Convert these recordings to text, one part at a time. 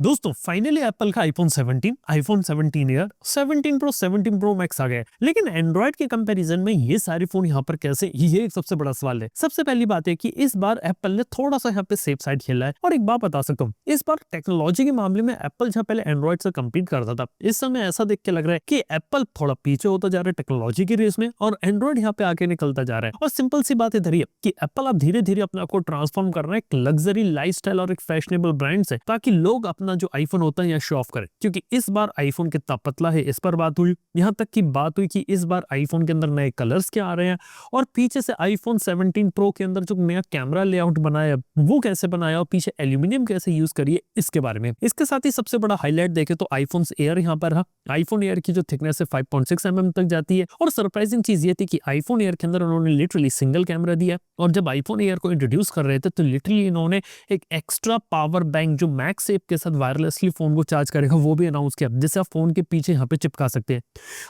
दोस्तों finally Apple का iPhone 17, iPhone 17 Air, 17 Pro, 17 Pro Max आ गया है। लेकिन एंड्रॉइड के कंपैरिजन में ये सारे फोन यहाँ पर कैसे, ये एक सबसे बड़ा सवाल है। सबसे पहली बात है कि इस बार एप्पल ने थोड़ा सा यहाँ पे सेफ साइड खेला है। और एक बात बता सकता हूँ, इस बार टेक्नोलॉजी के मामले में एप्पल जहाँ पहले एंड्रॉइड से कम्पीट करता था, इस समय ऐसा देख के लग रहा है कि एप्पल थोड़ा पीछे होता जा रहा है टेक्नोलॉजी की रेस में, और एंड्रॉइड यहाँ पे आगे निकलता जा रहा है। और सिंपल सी बात इधर ही है कि एप्पल अब धीरे धीरे अपने आप को ट्रांसफॉर्म कर रहा है एक लग्जरी लाइफस्टाइल और एक फैशनेबल ब्रांड से, ताकि लोग अपना जो आईफोन होता है या शो ऑफ करें। क्योंकि इस बार आईफोन कितना पतला है इस पर बात हुई, यहां तक की बात हुई कि इस बार आईफोन के अंदर नए कलर्स क्या आ रहे हैं, और पीछे से आईफोन 17 प्रो के अंदर जो नया कैमरा लेआउट बनाया वो कैसे बनाया, और पीछे एल्यूमिनियम कैसे यूज करिए, इसके बारे में। इसके साथ ही सबसे बड़ा हाईलाइट देखे तो आईफोन एयर यहाँ पर है। आईफोन एयर की जो थिकनेस है 5.6 mm तक जाती है। और सरप्राइजिंग चीज ये थी कि आईफोन एयर के अंदर उन्होंने लिटरली सिंगल कैमरा दिया, और जब आईफोन एयर को इंट्रोड्यूस कर रहे थे तो लिटरली इन्होंने एक एक्स्ट्रा पावर बैंक जो मैगसेफ के साथ वायरलेसली फोन को चार्ज करेगा वो भी अनाउंस किया, जिसे आप फोन के पीछे यहाँ पे चिपका सकते हैं।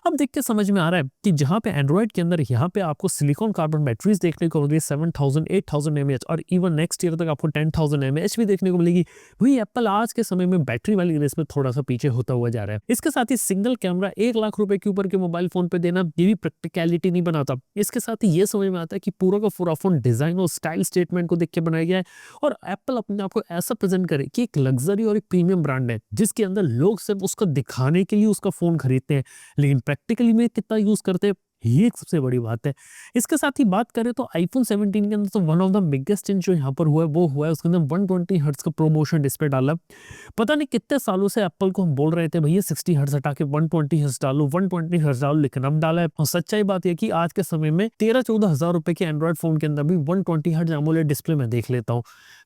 अब देख के समझ में आ रहा है कि जहाँ पे एंड्रॉइड के अंदर यहाँ पे आपको सिलिकॉन कार्बन बैटरीज देखने को मिलेगी 7000 8000 mAh, और इवन नेक्स्ट ईयर तक आपको 10,000 mAh भी देखने को मिलेगी। वही एप्पल आज के समय में बैटरी वाली रेस में थोड़ा सा पीछे होता हुआ जा रहा है। इसके साथ ही सिंगल कैमरा 1 लाख रुपए के ऊपर के मोबाइल फोन पे देना ये भी प्रैक्टिकलिटी नहीं बनाता। इसके साथ ही ये समझ में आता है कि पूरा का पूरा फोन डिजाइन और स्टाइल स्टेटमेंट को देख के बनाया गया है, और एप्पल अपने आप को ऐसा प्रेजेंट करे कि एक लग्जरी और एक प्रीमियम ब्रांड है, जिसके अंदर लोग सिर्फ उसको दिखाने के लिए उसका फोन खरीदते हैं, लेकिन प्रैक्टिकली में कितना यूज करते हैं ये एक सबसे बड़ी बात है। इसके साथ ही बात करें तो आईफोन 17 के अंदर तो one of the biggest change जो यहाँ पर हुआ है वो हुआ है उसके अंदर 120 हर्ट्ज का प्रोमोशन डिस्प्ले डाला। पता नहीं कितने सालों से एप्पल को हम बोल रहे थे भैया 60 हर्ट्ज हटा के 120 हर्ट्ज डालो, 120 हर्ट्ज डालो, लेकिन अब डाला है। और सच्चाई बात यह कि आज के समय में 13-14 हजार रुपए के एंड्रॉइड फोन के अंदर भी 120 हर्ट्ज एमोलेड डिस्प्ले में देख लेता हूँ।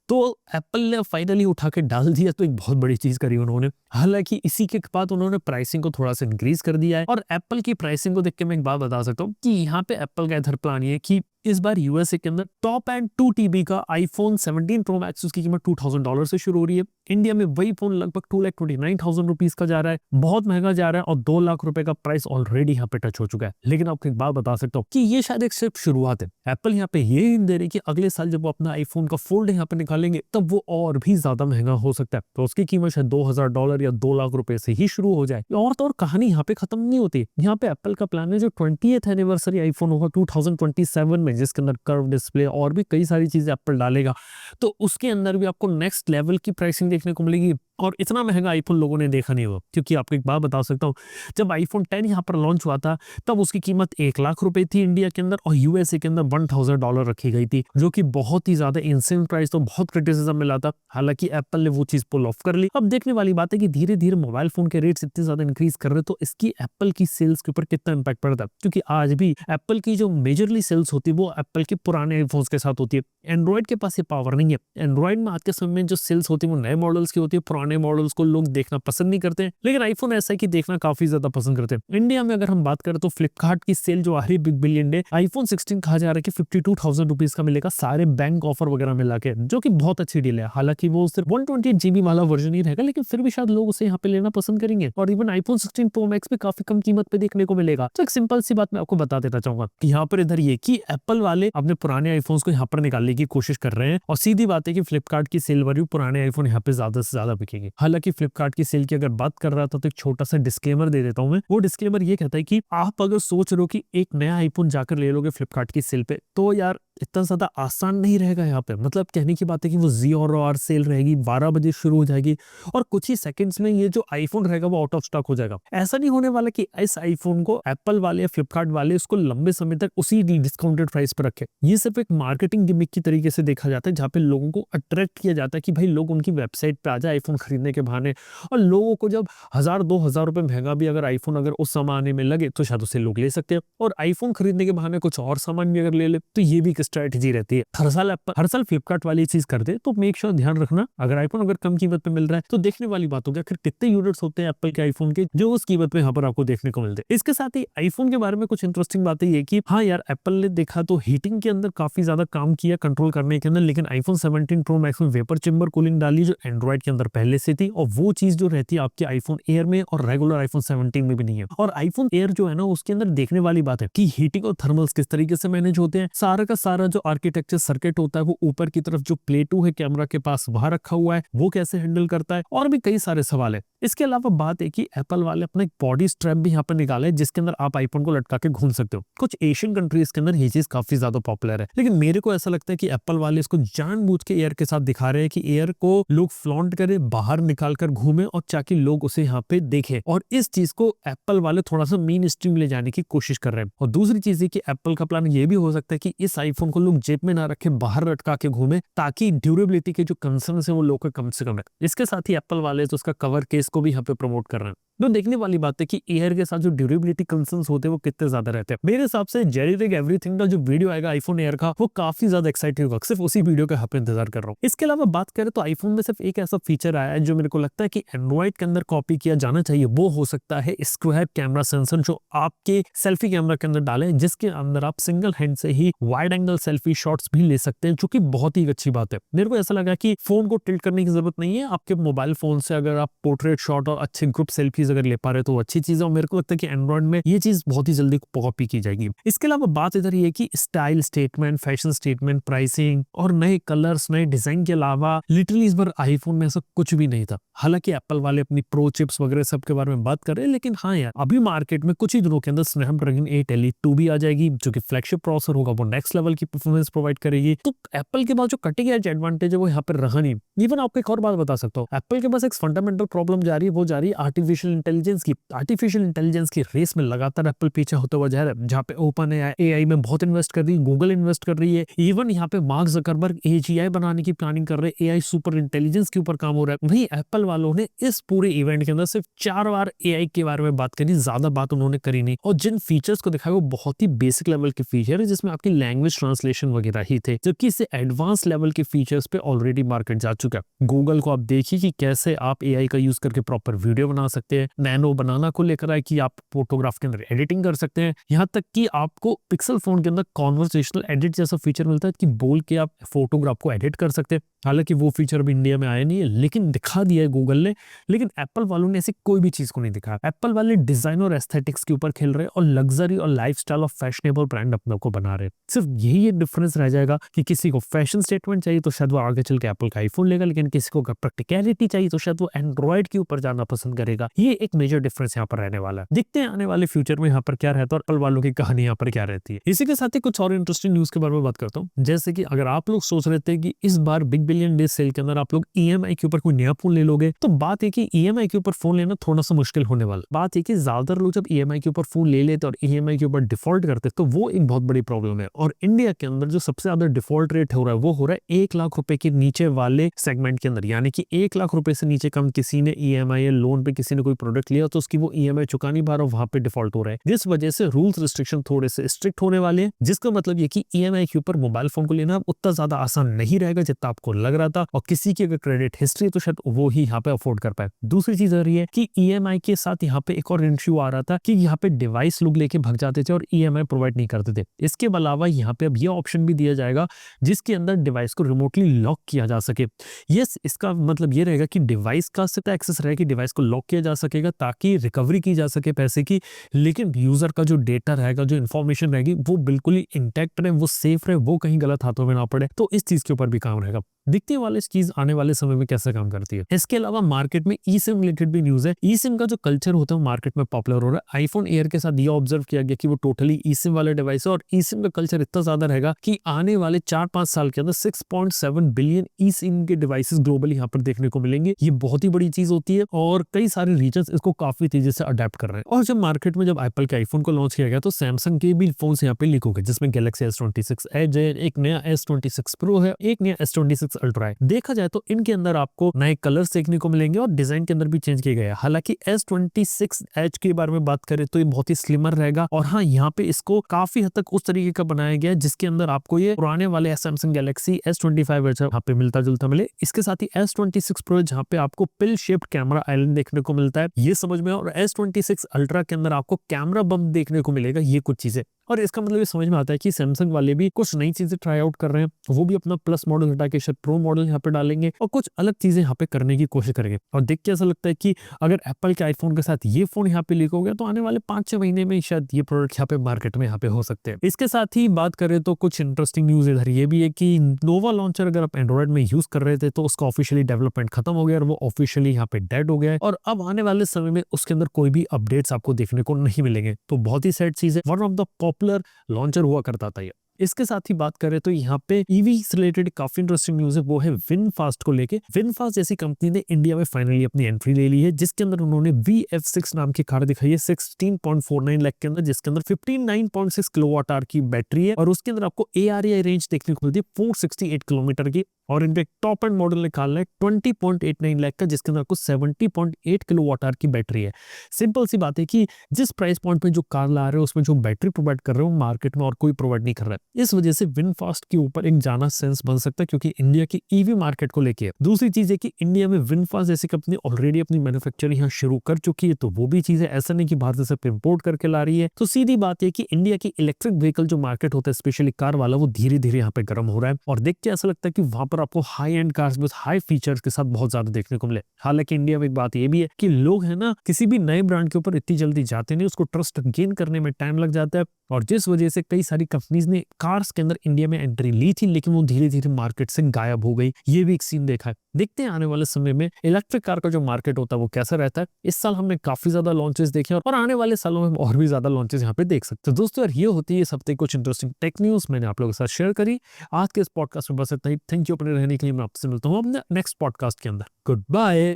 तो एप्पल ने फाइनली उठा के डाल दिया, तो एक बहुत बड़ी चीज करी उन्होंने। हालांकि इसी के बाद उन्होंने प्राइसिंग को थोड़ा सा इंक्रीज कर दिया है, और एप्पल की प्राइसिंग को देख के मैं एक बात बता सकता हूँ कि यहाँ पे एप्पल का इधर प्लान ये है कि इस बार यूएसए के अंदर टॉप एंड 2 TB का आईफोन 17 प्रो मैक्स उसकी कीमत $2000 से शुरू हो रही है। इंडिया में वही फोन लगभग 2,29,000 रुपीज का जा रहा है, बहुत महंगा जा रहा है, और 2 लाख रुपए का प्राइस ऑलरेडी यहाँ पे टच हो चुका है। लेकिन आपको एक बात बता सकता हूँ कि ये शायद एक सिर्फ शुरुआत है। एप्पल यहाँ पे ये हिंट दे रही है कि अगले साल जब वो अपना आईफोन का फोल्ड यहाँ पे निकालेंगे तब वो और भी ज्यादा महंगा हो सकता है, तो उसकी कीमत शायद $2000 या 2 लाख रुपए से ही शुरू हो जाए। और तो और कहानी यहाँ पे खत्म नहीं होती। यहाँ पे एप्पल का प्लान है जो 20th एनिवर्सरी आईफोन होगा 2027 में, जिसके अंदर कर्व डिस्प्ले और भी कई सारी चीजें एप्पल डालेगा, तो उसके अंदर भी आपको नेक्स्ट लेवल की प्राइसिंग देखने को मिलेगी। और इतना महंगा आईफोन लोगों ने देखा नहीं हुआ, क्योंकि आपको एक बात बता सकता हूँ, जब आईफोन 10 यहाँ पर लॉन्च हुआ था तब उसकी कीमत 1 लाख रुपए थी इंडिया के अंदर, और यूएसए के अंदर $1000 रखी गई थी, जो कि बहुत ही ज्यादा इंसेंट प्राइस, तो बहुत क्रिटिसिज्म मिला था। हालांकि एप्पल ने वो चीज पुल ऑफ कर ली। अब देखने वाली बात है कि धीरे धीरे मोबाइल फोन के रेट्स इतने ज्यादा इंक्रीज कर रहे, तो इसकी एप्पल की सेल्स के ऊपर कितना इंपैक्ट पड़ता है। क्योंकि आज भी एप्पल की जो मेजरली सेल्स होती है वो एप्पल के पुराने आईफोन्स के साथ होती है। एंड्रॉइड के पास ये पावर नहीं है। एंड्रॉइड में आज के समय में जो सेल्स होती है वो नए मॉडल्स की होती है, पुराने मॉडल्स को लोग देखना पसंद नहीं करते हैं। लेकिन आईफोन ऐसा है कि देखना काफी ज्यादा पसंद करते हैं। इंडिया में अगर हम बात करें तो फ्लिपकार्ट की सेल जो आ रही है बिग बिलियन डे, आईफोन 16 कहा जा रहा है कि 52,000 रुपीज का मिलेगा सारे बैंक ऑफर वगैरह मिला के, जो कि बहुत अच्छी डील है। हालांकि वो सिर्फ 128 GB वाला वर्जन ही रहेगा, लेकिन फिर भी शायद लोग उसे यहाँ पे लेना पसंद करेंगे। और इवन आईफोन 16 प्रो मैक्स भी काफी कम कीमत पे देखने को मिलेगा। तो एक सिंपल सी बात मैं आपको बता देना चाहूंगा कि यहाँ पर इधर ये कि एप्पल वाले अपने पुराने आईफोन्स को यहाँ पर निकालने की कोशिश कर रहे हैं, और सीधी बात है कि फ्लिपकार्ट की सेल वैल्यू पुराने आईफोन यहाँ पे ज्यादा से ज्यादा बिकेंगे। हालांकि फ्लिपकार्ट की सेल की अगर बात कर रहा था तो एक छोटा सा डिस्क्लेमर दे देता हूं मैं। वो डिस्क्लेमर ये कहता है कि आप अगर सोच रहे हो कि एक नया आईफोन जाकर ले लोगे फ्लिपकार्ट की सेल पे, तो यार इतना ज्यादा आसान नहीं रहेगा यहाँ पे। मतलब कहने की बात है कि वो ZRR सेल रहेगी, 12 बजे शुरू हो जाएगी, और कुछ ही सेकंड्स में ये जो आईफोन रहेगा वो आउट ऑफ स्टॉक हो जाएगा। ऐसा नहीं होने वाला कि इस आईफोन को एप्पल वाले या फ्लिपकार्ट वाले उसको लंबे समय तक उसी डिस्काउंटेड प्राइस पर रखे। ये सिर्फ एक मार्केटिंग गिमिक की तरीके से देखा जाता है, जहाँ पे लोगों को अट्रैक्ट किया जाता है कि भाई लोग उनकी वेबसाइट पे आ जाए आईफोन खरीदने के बहाने। और लोगों को जब 1000-2000 रुपए महंगा भी अगर आईफोन अगर उस समय आने में लगे तो शायद उसे लोग ले सकते हैं, और आईफोन खरीदने के बहाने कुछ और सामान भी अगर ले ले तो ये भी एक स्ट्रेटजी रहती है। हर साल फ्लिपकार्ट वाली चीज कर दे, तो मेक श्योर ध्यान रखना अगर आईफोन अगर कम कीमत पे मिल रहा है तो देखने वाली बात होगी आखिर कितने यूनिट्स होते हैं एप्पल के आईफोन के जो उस कीमत पे यहाँ पर आपको देखने को मिलते हैं। इसके साथ ही आईफोन के बारे में कुछ इंटरेस्टिंग बातें ये कि हाँ यार, एप्पल ने देखा तो हीटिंग के अंदर काफी ज्यादा काम किया कंट्रोल करने के अंदर, लेकिन आईफोन 17 प्रो मैक्स में वेपर चेंबर कूलिंग डाली जो एंड्रॉइड के अंदर पहले से थी, और वो चीज जो रहती है आपके आईफोन एयर में और रेगुलर आईफोन 17 में भी नहीं है। और आईफोन एयर जो है ना उसके अंदर देखने वाली बात है कि हीटिंग और थर्मल्स किस तरीके से मैनेज होते हैं, सारा का सारा जो आर्किटेक्चर सर्किट होता है वो ऊपर की तरफ जो प्ले 2 है कैमरा के पास वहां रखा हुआ है, वो कैसे हैंडल करता है, और भी कई सारे सवाल है। इसके अलावा बात है कि एप्पल वाले अपना एक बॉडी स्ट्रैप भी यहाँ पर निकाले है, जिसके अंदर आप आईफोन को लटका के घूम सकते हो। कुछ एशियन कंट्रीज के अंदर ये चीज काफी ज्यादा पॉपुलर है, लेकिन मेरे को ऐसा लगता है कि एप्पल वाले इसको जानबूझ के एयर के साथ दिखा रहे हैं कि एयर को लोग फ्लॉन्ट करे, बाहर निकाल कर घूमे, और ताकि लोग उसे यहाँ पे देखें। और इस चीज को एप्पल वाले थोड़ा सा मेन स्ट्रीम ले जाने की कोशिश कर रहे हैं। और दूसरी चीज है कि एप्पल का प्लान ये भी हो सकता है कि इस आईफोन को लोग जेब में ना रखे, बाहर लटका के घूमे, ताकि ड्यूरेबिलिटी के जो कंसर्न है वो लोग कम से कम है। इसके साथ ही एप्पल वाले तो उसका कवर केस को भी यहाँ पे प्रमोट कर रहे हैं। तो देखने वाली बात है कि एयर के साथ जो ड्यूरेबिलिटी कंसर्न्स होते हैं वो कितने ज्यादा रहते हैं। मेरे हिसाब से जेरी रिग एवरीथिंग का जो वीडियो आएगा आईफोन एयर का, वो काफी ज्यादा एक्साइटिंग होगा। सिर्फ उसी वीडियो का यहाँ पे इंतजार कर रहा हूँ। इसके अलावा बात करें तो आईफोन में सिर्फ एक ऐसा फीचर आया है जो मेरे को लगता है कि एंड्रॉइड के अंदर कॉपी किया जाना चाहिए, वो हो सकता है स्क्वायर कैमरा सेंसर जो आपके सेल्फी कैमरा के अंदर डाले, जिसके अंदर आप सिंगल हैंड से ही वाइड एंगल सेल्फी शॉट्स भी ले सकते हैं, जो कि बहुत ही अच्छी बात है। मेरे को ऐसा लगा कि फोन को टिल्ट करने की जरूरत नहीं है, आपके मोबाइल फोन से अगर आप पोर्ट्रेट शॉट और अच्छे ग्रुप सेल्फीज अगर ले पा रहे तो अच्छी चीज है। और मेरे को लगता है कि एंड्रॉइड में ये चीज बहुत ही जल्दी कॉपी की जाएगी। इसके अलावा बात इधर ये कि style statement, fashion statement, pricing और नए कलर्स, नए डिजाइन के अलावा लिटरली इस बार आईफोन में ऐसा कुछ भी नहीं था। हालांकि एप्पल वाले अपनी प्रो चिप्स वगैरह सब के बारे में बात कर रहे हैं, लेकिन हाँ यार, अभी मार्केट में कुछ ही दिनों के अंदर स्नैपड्रैगन 8 Elite 2 भी आ जाएगी, जो कि फ्लैगशिप प्रोसेसर होगा, वो नेक्स्ट लेवल की परफॉर्मेंस प्रोवाइड करेगी। तो एप्पल के पास जो कटिंग एज एडवांटेज है वो यहाँ पर रहा नहीं। इवन आपको एक और बात बता सकता हूँ, एप्पल के पास एक फंडामेंटल प्रॉब्लम जा रही है, वो जा रही है आर्टिफिशियल इंटेलिजेंस की। आर्टिफिशियल इंटेलिजेंस की रेस में लगातार एप्पल पीछे होता हुआ जा रहा है, जहाँ पे ओपन एआई में बहुत इन्वेस्ट कर रही है, गूगल इन्वेस्ट कर रही है, इवन यहाँ पे मार्क जकरबर्ग एजीआई बनाने की प्लानिंग कर रहे हैं, एआई सुपर इंटेलिजेंस के ऊपर काम हो रहा है। वहीं एप्पल वालों ने इस पूरे इवेंट के अंदर सिर्फ 4 बार एआई के बारे में बात करी, ज्यादा बात उन्होंने करी नहीं। और जिन फीचर्स को दिखाया वो बहुत ही बेसिक लेवल के फीचर है, जिसमें आपकी लैंग्वेज ट्रांसलेशन वगैरह ही थे, जबकि इससे एडवांस लेवल के फीचर्स पे ऑलरेडी मार्केट जा चुका है। गूगल को आप देखिए कि कैसे आप एआई का यूज करके प्रॉपर वीडियो बना सकते हैं, नैनो बनाना को लेकर आए कि आप फोटोग्राफ के अंदर एडिटिंग कर सकते हैं, यहाँ तक कि आपको पिक्सल फोन के अंदर कॉन्वर्सेशनल एडिट जैसा फीचर मिलता है कि बोल के आप फोटोग्राफ को एडिट कर सकते हैं। हालांकि वो फीचर अभी इंडिया में आया नहीं है, लेकिन दिखा दिया है गूगल ने। लेकिन एप्पल वालों ने ऐसी कोई भी चीज को नहीं दिखाया। एप्पल वाले डिजाइन और एस्थेटिक्स के ऊपर खेल रहे हैं और लग्जरी और लाइफस्टाइल और फैशनेबल ब्रांड अपने को बना रहे हैं। सिर्फ यही एक डिफरेंस रह जाएगा कि किसी को फैशन स्टेटमेंट चाहिए तो शायद वो आगे चल के एप्पल का आईफोन लेगा, लेकिन किसी को प्रैक्टिकलिटी चाहिए तो शायद वो एंड्रॉइड के ऊपर जाना पसंद करेगा। ये एक मेजर डिफरेंस यहाँ पर रहने वाला है। देखते हैं आने वाले फ्यूचर में यहाँ पर क्या रहता है और एप्पल वालों की कहानी यहाँ पर क्या रहती है। इसी के साथ ही कुछ और इंटरेस्टिंग न्यूज के बारे में बात करता हूँ। जैसे कि अगर आप लोग सोच रहे थे कि इस बार बिग बिलियन डे सेल के अंदर आप लोग ईएमआई के ऊपर कोई नया फोन ले लोगे, तो बात है कि ईएमआई के ऊपर फोन लेना थोड़ा सा मुश्किल होने वाला। बात है कि ज्यादातर लोग जब ईएमआई के ऊपर फोन ले लेते और ईएमआई के ऊपर डिफॉल्ट करते तो वो एक बहुत बड़ी प्रॉब्लम है। और इंडिया के अंदर जो सबसे ज्यादा डिफॉल्ट रेट हो रहा है वो हो रहा है 1 लाख रुपए के नीचे वाले सेगमेंट के अंदर। यानी कि 1 लाख रुपए से नीचे कम किसी ने ईएमआई या लोन पे किसी ने कोई प्रोडक्ट लिया तो उसकी वो ईएमआई चुका नहीं पा रहा, वहां पे डिफॉल्ट हो रहा है। जिस वजह से रूल्स रिस्ट्रिक्शन थोड़े से स्ट्रिक्ट होने वाले हैं, जिसका मतलब ये कि ईएमआई के ऊपर मोबाइल फोन को लेना उतना ज्यादा आसान नहीं रहेगा जितना आपको लग रहा था। और किसी की अगर क्रेडिट हिस्ट्री तो शायद वो ही यहाँ पे अफोर्ड कर पाए। दूसरी चीज रही है कि ईएमआई के साथ यहाँ पे एक और इश्यू आ रहा था कि यहाँ पे डिवाइस लोग लेके भाग जाते थे और ईएमआई प्रोवाइड नहीं करते थे। इसके अलावा यहाँ पे अब ये ऑप्शन भी दिया जाएगा जिसके अंदर डिवाइस को रिमोटली लॉक किया जा सके। यस, इसका मतलब ये रहेगा कि डिवाइस का सिर्फ एक्सेस रहेगा कि डिवाइस को लॉक किया जा सकेगा ताकि रिकवरी की जा सके पैसे की, लेकिन यूजर का जो डेटा रहेगा, जो इन्फॉर्मेशन रहेगी वो बिल्कुल ही इंटैक्ट रहे, वो सेफ रहे, वो कहीं गलत हाथों में ना पड़े। तो इस चीज के ऊपर भी काम रहेगा। दिखने वाले चीज आने वाले समय में कैसे काम करती है। इसके अलावा मार्केट में ई सिम रिलेटेड भी न्यूज है। ई सिम का जो कल्चर होता है मार्केट में पॉपुलर हो रहा है। आईफोन एयर के साथ ये ऑब्जर्व किया गया कि वो टोटली ई सिम वाले डिवाइस है और ई सिम का कल्चर इतना ज्यादा रहेगा कि आने वाले 4-5 साल के अंदर 6.7 बिलियन ई सिम के डिवाइसेस ग्लोबली यहाँ पर देखने को मिलेंगे। ये बहुत ही बड़ी चीज होती है और कई सारे रीजन इसको काफी तेजी से अडेप्ट कर रहे हैं। और जब मार्केट में जब एप्पल के आईफोन को लॉन्च किया गया तो सैमसंग के भी फोन यहाँ पे लीक हो गए, जिसमें गैलेक्सी S26 एज है, एक नया S26 प्रो है, एक नया S26 अल्ट्रा है। देखा जाए तो इनके अंदर आपको नए कलर्स देखने को मिलेंगे और डिजाइन के अंदर भी चेंज किया गया है। हालांकि S26 एज के बारे में बात करें तो ये बहुत ही स्लिमर रहेगा और हाँ, यहाँ पे इसको काफी हद तक उस तरीके का बनाया गया है जिसके अंदर आपको ये पुराने वाले सैमसंग गैलेक्सी S25 यहाँ पे मिलता जुलता मिले। इसके साथ ही S26 प्रो जहाँ पे आपको पिल शेप्ड कैमरा आइलैंड देखने को मिलता है, ये समझ में। और S26 अल्ट्रा के अंदर आपको कैमरा बम्प देखने को मिलेगा। ये कुछ चीजें और इसका मतलब ये समझ में आता है कि सैमसंग वाले भी कुछ नई चीजें ट्राई आउट कर रहे हैं, वो भी अपना प्लस मॉडल हटा के शायद प्रो मॉडल यहाँ पे डालेंगे और कुछ अलग चीजें यहाँ पे करने की कोशिश करेंगे। और देख के ऐसा लगता है कि अगर एप्पल के आईफोन के साथ ये फोन यहाँ पे लीक हो गया तो आने वाले 5-6 महीने में शायद ये प्रोडक्ट यहाँ पे मार्केट में यहाँ पे हो सकते हैं। इसके साथ ही बात करें तो कुछ इंटरेस्टिंग न्यूज इधर ये भी है कि नोवा लॉन्चर अगर आप एंड्रॉइड में यूज कर रहे थे तो उसका ऑफिशियली डेवलपमेंट खत्म हो गया और वो ऑफिशियली यहाँ पे डेड हो गया है और अब आने वाले समय में उसके अंदर कोई भी अपडेट्स आपको देखने को नहीं मिलेंगे। तो बहुत ही सैड चीज है, one of the popular launcher हुआ करता था ये। इसके साथ ही बात करें तो यहाँ पे ईवी से रिलेटेड काफी इंटरेस्टिंग न्यूज है, वो है विनफास्ट को लेके। विनफास्ट जैसी कंपनी ने इंडिया में फाइनली अपनी एंट्री ले ली है, जिसके अंदर उन्होंने VF6 नाम की कार दिखाई है 16.49 लाख के अंदर, जिसके अंदर 59.6 किलोवाट आवर की बैटरी है और उसके अंदर आपको AREI रेंज देखने को मिलती है 468 किलोमीटर की। और इनका टॉप एंड मॉडल निकालना है 20.89 लाख का, जिसके अंदर आपको 70.8 किलोवाट आवर की बैटरी है। सिंपल सी बात है कि जिस प्राइस पॉइंट पे जो कार ला रहे हो उसमें जो बैटरी प्रोवाइड कर रहे हो मार्केट में और कोई प्रोवाइड नहीं कर रहा है। इस वजह से विनफास्ट के ऊपर एक जाना सेंस बन सकता है, क्योंकि इंडिया की ईवी मार्केट को लेके है। दूसरी चीज है कि इंडिया में विनफास्ट जैसी कंपनी ऑलरेडी अपनी मैन्युफैक्चरिंग यहाँ शुरू कर चुकी है, तो वो भी चीज है, ऐसा नहीं कि भारत से इंपोर्ट करके ला रही है। तो सीधी बात है कि इंडिया की इलेक्ट्रिक व्हीकल जो मार्केट होता है स्पेशली कार वाला, वो धीरे धीरे यहाँ पे गर्म हो रहा है और देख के ऐसा लगता है कि वहां पर आपको high and cars with high features के साथ बहुत ज्यादा देखने को मिले। हालांकि इंडिया में एक बात ये भी है कि लोग है ना किसी भी नए ब्रांड के ऊपर इतनी जल्दी जाते नहीं, उसको ट्रस्ट गेन करने में टाइम लग जाता है और जिस वजह से कई सारी कंपनीज ने कार्स के अंदर इंडिया में एंट्री ली थी, लेकिन वो धीरे धीरे मार्केट से गायब हो गई। ये भी एक सीन देखा है। देखते हैं आने वाले समय में इलेक्ट्रिक कार का जो मार्केट होता है वो कैसा रहता है। इस साल हमने काफी ज्यादा लॉन्चेस देखे और आने वाले सालों में हम और भी ज्यादा लॉन्चेस यहाँ पे देख सकते हैं। दोस्तों यार ये होती है इस हफ्ते कुछ इंटरेस्टिंग टेक न्यूज मैंने आप लोगों के साथ शेयर करी। आज के इस पॉडकास्ट में बस इतना ही। थैंक यू अपने रहने के लिए। मैं आपसे मिलता हूँ अपने नेक्स्ट पॉडकास्ट के अंदर। Good bye.